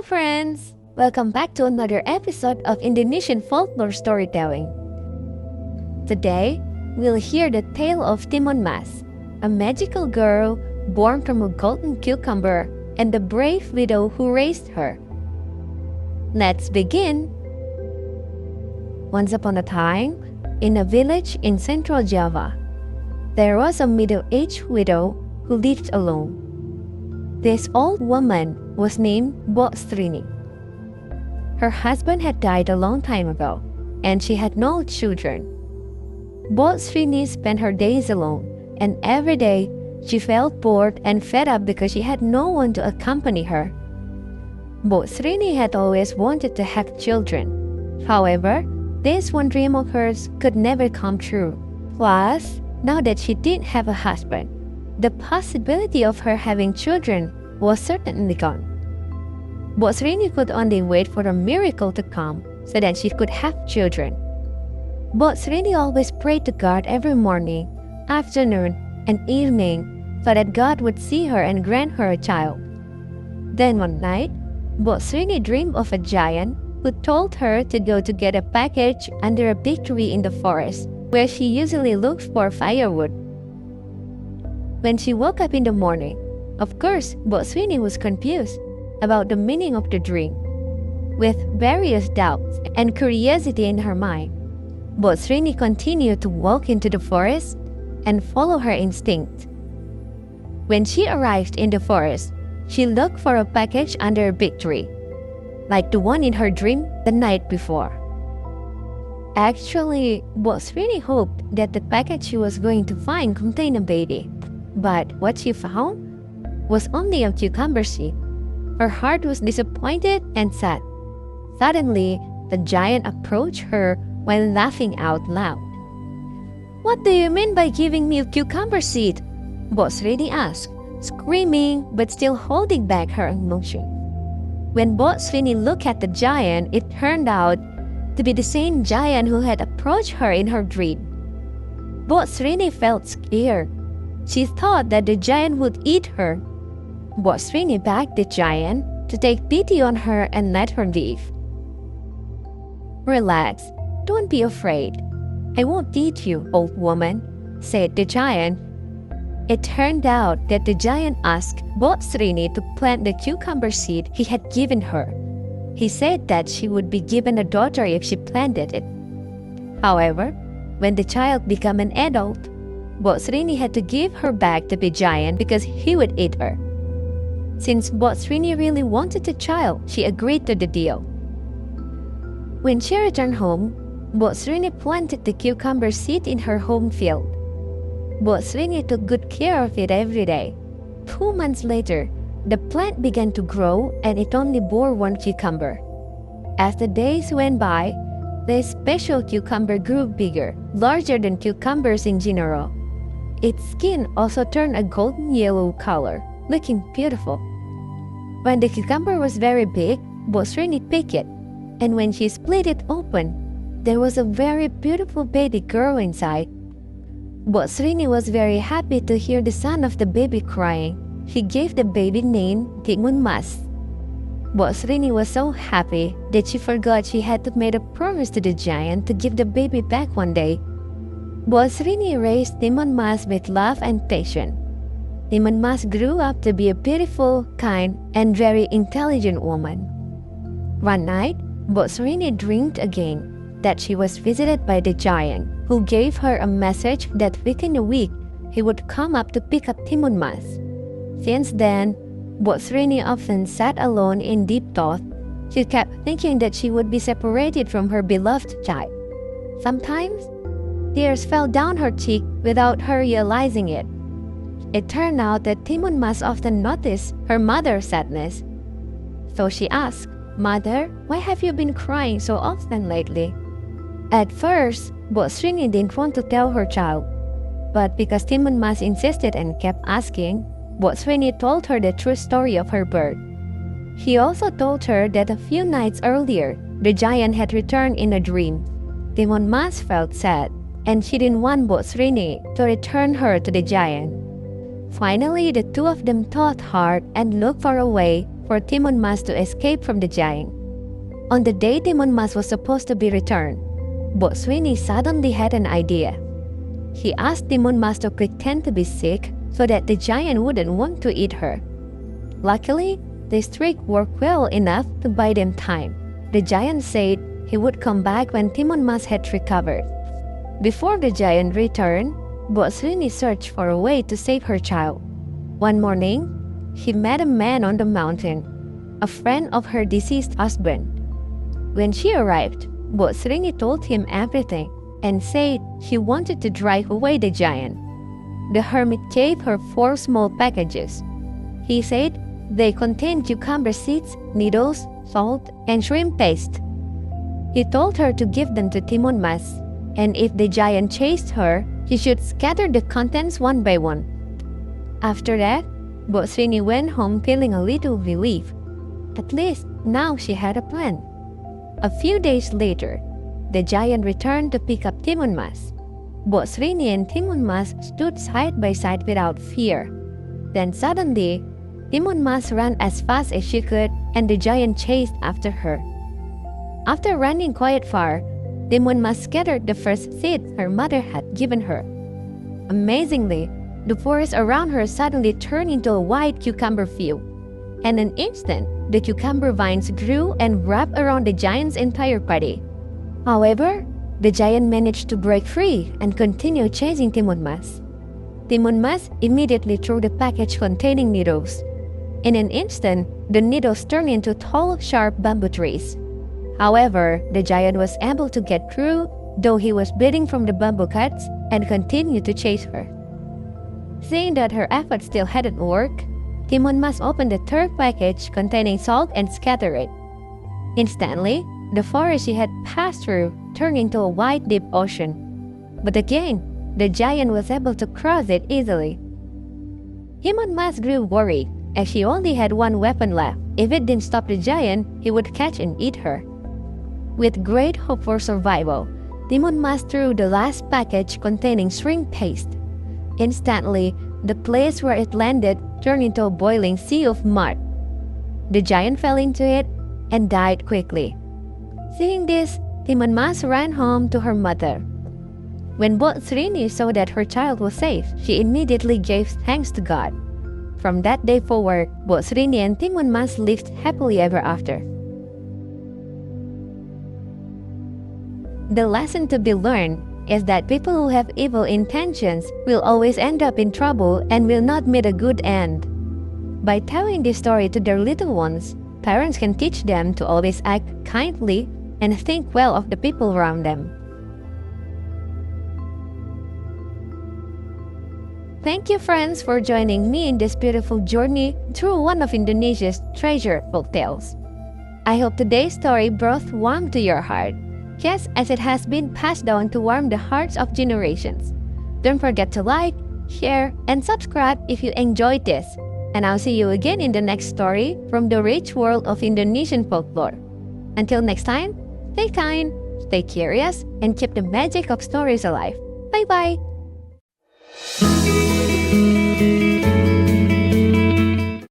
friends! Welcome back to another episode of Indonesian folklore storytelling. Today, we'll hear the tale of Timun Mas, a magical girl born from a golden cucumber and the brave widow who raised her. Let's begin! Once upon a time, in a village in central Java, there was a middle-aged widow who lived alone. This old woman was named Mbok Srini. Her husband had died a long time ago, and she had no children. Mbok Srini spent her days alone, and every day she felt bored and fed up because she had no one to accompany her. Mbok Srini had always wanted to have children. However, this one dream of hers could never come true. Plus, now that she didn't have a husband, the possibility of her having children was certainly gone. Mbok Srini could only wait for a miracle to come so that she could have children. Mbok Srini always prayed to God every morning, afternoon, and evening so that God would see her and grant her a child. Then one night, Mbok Srini dreamed of a giant who told her to go to get a package under a big tree in the forest, where she usually looked for firewood. When she woke up in the morning, of course, Mbok Srini was confused about the meaning of the dream. With various doubts and curiosity in her mind, Mbok Srini continued to walk into the forest and follow her instinct. When she arrived in the forest, she looked for a package under a big tree, like the one in her dream the night before. Actually, Mbok Srini hoped that the package she was going to find contained a baby. But what she found was only a cucumber seed. Her heart was disappointed and sad. Suddenly, the giant approached her while laughing out loud. "What do you mean by giving me a cucumber seed?" Mbok Srini asked, screaming but still holding back her emotion. When Mbok Srini looked at the giant, it turned out to be the same giant who had approached her in her dream. Mbok Srini felt scared. She thought that the giant would eat her. Mbok Srini begged the giant to take pity on her and let her leave. "Relax, don't be afraid. I won't eat you, old woman," said the giant. It turned out that the giant asked Mbok Srini to plant the cucumber seed he had given her. He said that she would be given a daughter if she planted it. However, when the child became an adult, Mbok Srini had to give her back to the giant because he would eat her. Since Mbok Srini really wanted a child, she agreed to the deal. When she returned home, Mbok Srini planted the cucumber seed in her home field. Mbok Srini took good care of it every day. 2 months later, the plant began to grow and it only bore one cucumber. As the days went by, this special cucumber grew bigger, larger than cucumbers in general. Its skin also turned a golden yellow color, looking beautiful. When the cucumber was very big, Mbok Srini picked it, and when she split it open, there was a very beautiful baby girl inside. Mbok Srini was very happy to hear the sound of the baby crying. She gave the baby name Timun Mas. Mbok Srini was so happy that she forgot she had to make a promise to the giant to give the baby back one day. Mbok Srini raised Timun Mas with love and patience. Timun Mas grew up to be a beautiful, kind, and very intelligent woman. One night, Mbok Srini dreamed again that she was visited by the giant, who gave her a message that within a week he would come up to pick up Timun Mas. Since then, Mbok Srini often sat alone in deep thought. She kept thinking that she would be separated from her beloved child. Sometimes, tears fell down her cheek without her realizing it. It turned out that Timun Mas often noticed her mother's sadness. So she asked, "Mother, why have you been crying so often lately?" At first, Mbok Srini didn't want to tell her child. But because Timun Mas insisted and kept asking, Mbok Srini told her the true story of her birth. He also told her that a few nights earlier, the giant had returned in a dream. Timun Mas felt sad, and she didn't want Mbok Srini to return her to the giant. Finally, the two of them thought hard and looked for a way for Timun Mas to escape from the giant. On the day Timun Mas was supposed to be returned, Mbok Srini suddenly had an idea. He asked Timun Mas to pretend to be sick so that the giant wouldn't want to eat her. Luckily, this trick worked well enough to buy them time. The giant said he would come back when Timun Mas had recovered. Before the giant returned, Mbok Srini searched for a way to save her child. One morning, he met a man on the mountain, a friend of her deceased husband. When she arrived, Mbok Srini told him everything and said he wanted to drive away the giant. The hermit gave her 4 small packages. He said they contained cucumber seeds, needles, salt, and shrimp paste. He told her to give them to Timun Mas, and if the giant chased her, he should scatter the contents one by one. After that, Mbok Srini went home feeling a little relief. At least now she had a plan. A few days later, the giant returned to pick up Timun Mas. Mbok Srini and Timun Mas stood side by side without fear. Then suddenly, Timun Mas ran as fast as she could and the giant chased after her. After running quite far, Timun Mas scattered the first seeds her mother had given her. Amazingly, the forest around her suddenly turned into a wide cucumber field. In an instant, the cucumber vines grew and wrapped around the giant's entire body. However, the giant managed to break free and continue chasing Timun Mas. Timun Mas immediately threw the package containing needles. In an instant, the needles turned into tall, sharp bamboo trees. However, the giant was able to get through, though he was bleeding from the bamboo cuts, and continued to chase her. Seeing that her efforts still hadn't worked, Timun Mas opened the 3rd package containing salt and scattered it. Instantly, the forest she had passed through turned into a wide, deep ocean. But again, the giant was able to cross it easily. Timun Mas grew worried, as she only had one weapon left. If it didn't stop the giant, he would catch and eat her. With great hope for survival, Timun Mas threw the last package containing shrimp paste. Instantly, the place where it landed turned into a boiling sea of mud. The giant fell into it and died quickly. Seeing this, Timun Mas ran home to her mother. When Mbok Srini saw that her child was safe, she immediately gave thanks to God. From that day forward, Mbok Srini and Timun Mas lived happily ever after. The lesson to be learned is that people who have evil intentions will always end up in trouble and will not meet a good end. By telling this story to their little ones, parents can teach them to always act kindly and think well of the people around them. Thank you, friends, for joining me in this beautiful journey through one of Indonesia's treasured folktales. I hope today's story brought warmth to your heart, just as it has been passed down to warm the hearts of generations. Don't forget to like, share, and subscribe if you enjoyed this. And I'll see you again in the next story from the rich world of Indonesian folklore. Until next time, stay kind, stay curious, and keep the magic of stories alive. Bye-bye!